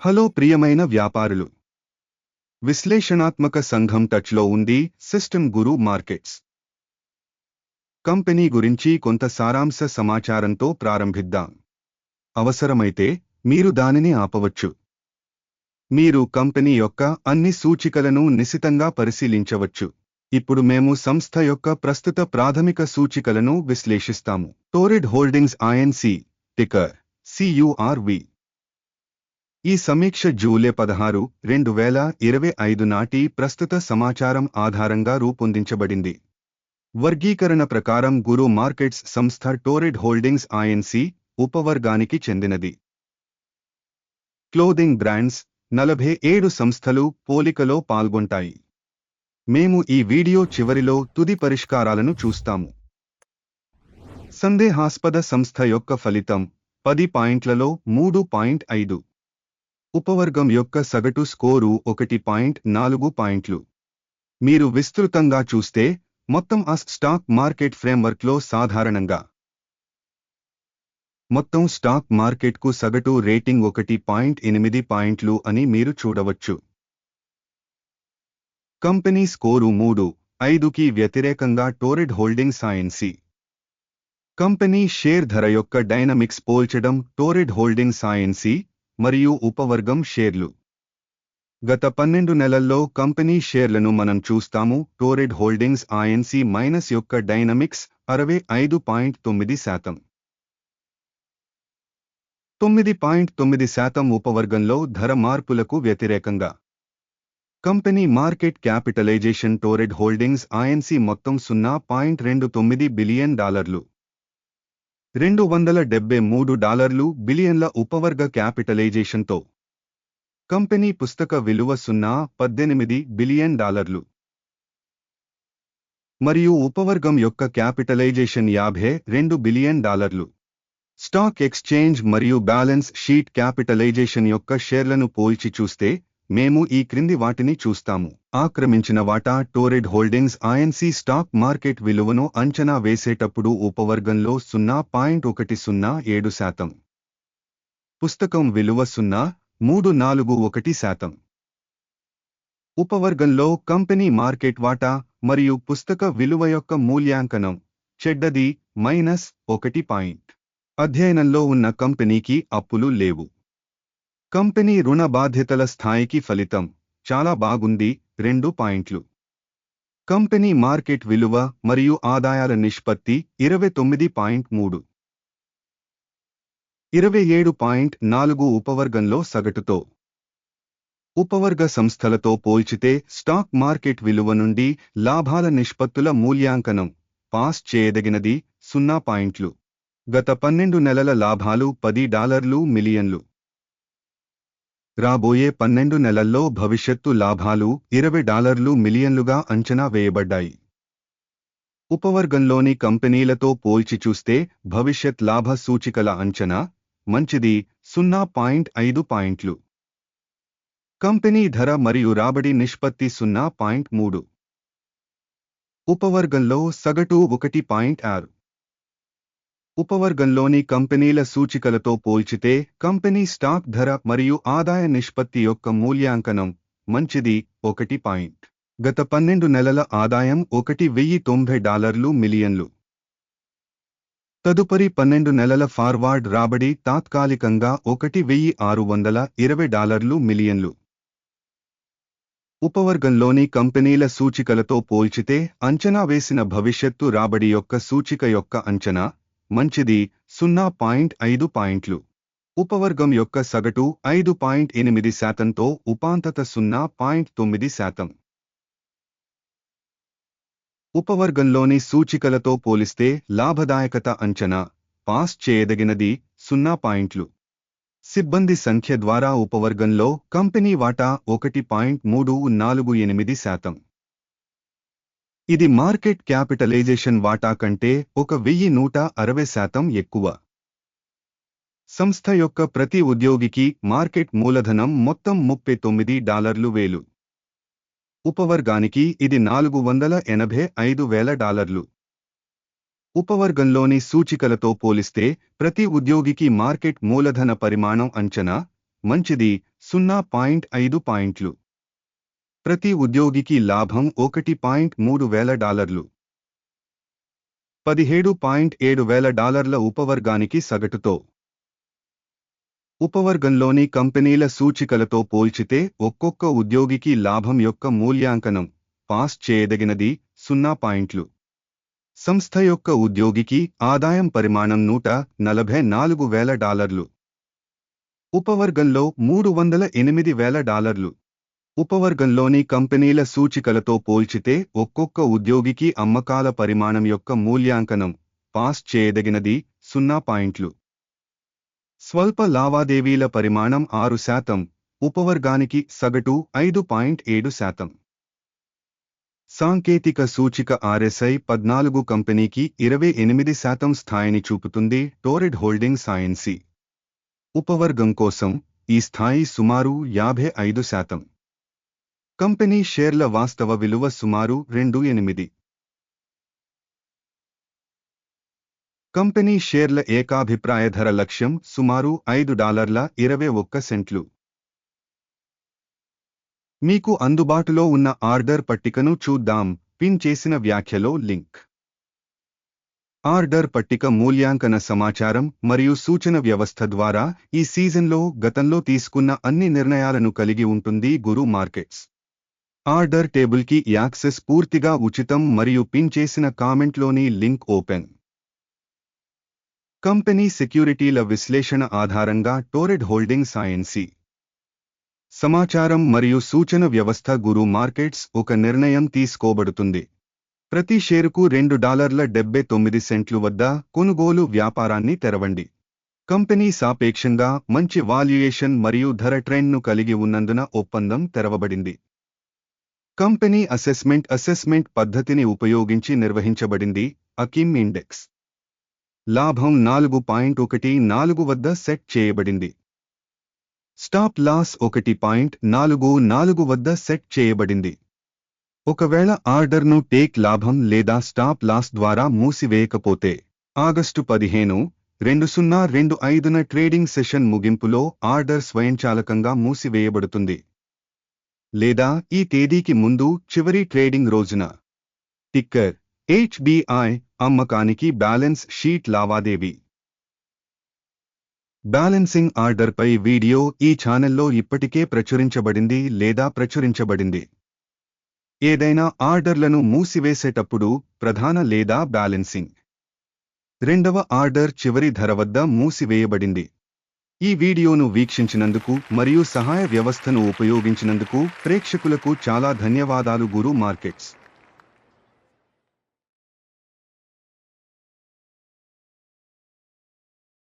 Hello ప్రియమైన వ్యాపారులు, విశ్లేషణాత్మక సంఘం టచ్లో ఉంది. సిస్టమ్ గురు మార్కెట్స్ కంపెనీ గురించి కొంత సారాంశ సమాచారంతో ప్రారంభిద్దాం. అవసరమైతే మీరు దానిని ఆపవచ్చు. మీరు కంపెనీ యొక్క అన్ని సూచికలను నిశితంగా పరిశీలించవచ్చు. ఇప్పుడు మేము సంస్థ యొక్క ప్రస్తుత ప్రాథమిక సూచికలను విశ్లేషిస్తాము. టోరెడ్ హోల్డింగ్స్ ఐఎన్సి, టికర్ CURV. ఈ సమీక్ష జూలై 16, 2025 నాటి ప్రస్తుత సమాచారం ఆధారంగా రూపొందించబడింది. వర్గీకరణ ప్రకారం గురు మార్కెట్స్ సంస్థ టోరెడ్ హోల్డింగ్స్ ఐఎన్సి ఉపవర్గానికి చెందినది. క్లోదింగ్ బ్రాండ్స్ 47 సంస్థలు పోలికలో పాల్గొంటాయి. మేము ఈ వీడియో చివరిలో తుది పరిష్కారాలను చూస్తాము. సందేహాస్పద సంస్థ యొక్క ఫలితం 10 పాయింట్లలో 3.5. ఉపవర్గం యొక్క సగటు స్కోరు 1.4 పాయింట్లు. మీరు విస్తృతంగా చూస్తే మొత్తం స్టాక్ మార్కెట్ ఫ్రేమ్వర్క్లో సాధారణంగా మొత్తం స్టాక్ మార్కెట్కు సగటు రేటింగ్ 1.8 పాయింట్లు అని మీరు చూడవచ్చు. కంపెనీ స్కోరు 3.5కి వ్యతిరేకంగా టోరెడ్ హోల్డింగ్స్ ఐఎన్సి కంపెనీ షేర్ ధర యొక్క డైనమిక్స్ పోల్చడం. టోరెడ్ హోల్డింగ్స్ ఐఎన్సి మరియు ఉపవర్గం షేర్లు. గత 12 నెలల్లో కంపెనీ షేర్లను మనం చూస్తాము. టోరెడ్ హోల్డింగ్స్ ఐఎన్సి మైనస్ యొక్క డైనమిక్స్ 65.9%. 9.9% ఉపవర్గంలో ధర మార్పులకు వ్యతిరేకంగా. Company market capitalisation Torrid Holdings INC మొత్తం $0.29 బిలియన్, $273 బిలియన్ల ఉపవర్గ క్యాపిటలైజేషన్తో. కంపెనీ పుస్తక విలువ $0.18 బిలియన్ మరియు ఉపవర్గం యొక్క క్యాపిటలైజేషన్ $52 బిలియన్. స్టాక్ ఎక్స్చేంజ్ మరియు బ్యాలెన్స్ షీట్ క్యాపిటలైజేషన్ యొక్క షేర్లను పోల్చి చూస్తే మేము ఈ క్రింది వాటిని చూస్తాము. ఆక్రమించిన వాటా. టోరెడ్ హోల్డింగ్స్ ఐఎన్సి స్టాక్ మార్కెట్ విలువను అంచనా వేసేటప్పుడు ఉపవర్గంలో 0.107%. పుస్తకం విలువ 0.341%. ఉపవర్గంలో కంపెనీ మార్కెట్ వాటా మరియు పుస్తక విలువ యొక్క మూల్యాంకనం చెడ్డది -1. అధ్యయనంలో ఉన్న కంపెనీకి అప్పులు లేవు. కంపెనీ రుణ బాధ్యతల స్థాయికి ఫలితం చాలా బాగుంది 2 పాయింట్లు. కంపెనీ మార్కెట్ విలువ మరియు ఆదాయాల నిష్పత్తి 29.3. 27.4 ఉపవర్గంలో సగటుతో. ఉపవర్గ సంస్థలతో పోల్చితే స్టాక్ మార్కెట్ విలువ నుండి లాభాల నిష్పత్తుల మూల్యాంకనం పాస్ చేయదగినది 0 పాయింట్లు. గత 12 నెలల లాభాలు $10 మిలియన్లు. రాబోయే 12 నెలల్లో భవిష్యత్తు లాభాలు $20 మిలియన్లుగా అంచనా వేయబడ్డాయి. ఉపవర్గంలోని కంపెనీలతో పోల్చి చూస్తే భవిష్యత్ లాభ సూచికల అంచనా మంచిది 0.5 పాయింట్లు. కంపెనీ ధర మరియు రాబడి నిష్పత్తి 0.3. ఉపవర్గంలో సగటు 1.6. ఉపవర్గంలోని కంపెనీల సూచికలతో పోల్చితే కంపెనీ స్టాక్ ధర మరియు ఆదాయ నిష్పత్తి యొక్క మూల్యాంకనం మంచిది 1 పాయింట్. గత 12 నెలల ఆదాయం $1,090 మిలియన్లు. తదుపరి 12 నెలల ఫార్వార్డ్ రాబడి తాత్కాలికంగా $1,620 మిలియన్లు. ఉపవర్గంలోని కంపెనీల సూచికలతో పోల్చితే అంచనా వేసిన భవిష్యత్తు రాబడి యొక్క సూచిక యొక్క అంచనా మంచిది 0.5 పాయింట్లు. ఉపవర్గం యొక్క సగటు 5.8%తో ఉపాంతత 0.9%. ఉపవర్గంలోని సూచికలతో పోలిస్తే లాభదాయకత అంచనా పాస్ చేయదగినది 0 పాయింట్లు. సిబ్బంది సంఖ్య ద్వారా ఉపవర్గంలో కంపెనీ వాటా 1.348%. ఇది మార్కెట్ క్యాపిటలైజేషన్ వాటా కంటే 1,160% ఎక్కువ. సంస్థ యొక్క ప్రతి ఉద్యోగికి మార్కెట్ మూలధనం మొత్తం $39,000. ఉపవర్గానికి ఇది $485,000. ఉపవర్గంలోని సూచికలతో పోలిస్తే ప్రతి ఉద్యోగికి మార్కెట్ మూలధన పరిమాణం అంచనా మంచిది 0.5 పాయింట్లు. ప్రతి ఉద్యోగికి లాభం $1.3 $17.7 ఉపవర్గానికి సగటుతో. ఉపవర్గంలోని కంపెనీల సూచికలతో పోల్చితే ఒక్కొక్క ఉద్యోగికి లాభం యొక్క మూల్యాంకనం పాస్ చేయదగినది 0 పాయింట్లు. సంస్థ యొక్క ఉద్యోగికి ఆదాయం పరిమాణం $144,000. ఉపవర్గంలో $308,000. ఉపవర్గంలోని కంపెనీల సూచికలతో పోల్చితే ఒక్కొక్క ఉద్యోగికి అమ్మకాల పరిమాణం యొక్క మూల్యాంకనం పాస్ చేయదగినది 0 పాయింట్లు. స్వల్ప లావాదేవీల పరిమాణం 6%, ఉపవర్గానికి సగటు 5.7%. సాంకేతిక సూచిక RSI 14 కంపెనీకి 28% స్థాయిని చూపుతుంది. టోరెడ్ హోల్డింగ్స్ Inc. ఉపవర్గం కోసం ఈ స్థాయి సుమారు 55%. కంపెనీ షేర్ల వాస్తవ విలువ సుమారు 28. కంపెనీ షేర్ల ఏకాభిప్రాయ ధర లక్ష్యం సుమారు $5.21. మీకు అందుబాటులో ఉన్న ఆర్డర్ పట్టికను చూద్దాం. పిన్ చేసిన వ్యాఖ్యలో లింక్. ఆర్డర్ పట్టిక మూల్యాంకన సమాచారం మరియు సూచన వ్యవస్థ ద్వారా ఈ సీజన్లో గతంలో తీసుకున్న అన్ని నిర్ణయాలను కలిగి ఉంటుంది. గురు మార్కెట్స్ ఆర్డర్ టేబుల్కి యాక్సెస్ పూర్తిగా ఉచితం మరియు పిన్ చేసిన కామెంట్లోని లింక్ ఓపెన్. కంపెనీ సెక్యూరిటీల విశ్లేషణ ఆధారంగా టోరెడ్ హోల్డింగ్స్ Inc. సమాచారం మరియు సూచన వ్యవస్థ గురు మార్కెట్స్ ఒక నిర్ణయం తీసుకోబడుతుంది. ప్రతి షేరుకు $2.79 వద్ద కొనుగోలు వ్యాపారాన్ని తెరవండి. కంపెనీ సాపేక్షంగా మంచి వాల్యుయేషన్ మరియు ధర ట్రెండ్ను కలిగి ఉన్నందున ఒప్పందం తెరవబడింది. కంపెనీ అసెస్మెంట్ పద్ధతిని ఉపయోగించి నిర్వహించబడింది. అకిమ్ ఇండెక్స్ లాభం 4.14 వద్ద సెట్ చేయబడింది. స్టాప్ లాస్ 1.44 వద్ద సెట్ చేయబడింది. ఒకవేళ ఆర్డర్ను టేక్ లాభం లేదా స్టాప్ లాస్ ద్వారా మూసివేయకపోతే ఆగస్టు 15, 2025న ట్రేడింగ్ సెషన్ ముగింపులో ఆర్డర్ స్వయంచాలకంగా మూసివేయబడుతుంది. లేదా ఈ తేదీకి ముందు చివరి ట్రేడింగ్ రోజున. టిక్కర్ HBI అమ్మకానికి బ్యాలెన్స్ షీట్ లావాదేవీ. బ్యాలెన్సింగ్ ఆర్డర్పై వీడియో ఈ ఛానల్లో ఇప్పటికే ప్రచురించబడింది లేదా ప్రచురించబడింది. ఏదైనా ఆర్డర్లను మూసివేసేటప్పుడు ప్రధాన లేదా బ్యాలెన్సింగ్ రెండవ ఆర్డర్ చివరి ధర వద్ద మూసివేయబడింది. ఈ వీడియోను వీక్షించినందుకు మరియు సహాయ వ్యవస్థను ఉపయోగించినందుకు ప్రేక్షకులకు చాలా ధన్యవాదాలు. గురు మార్కెట్స్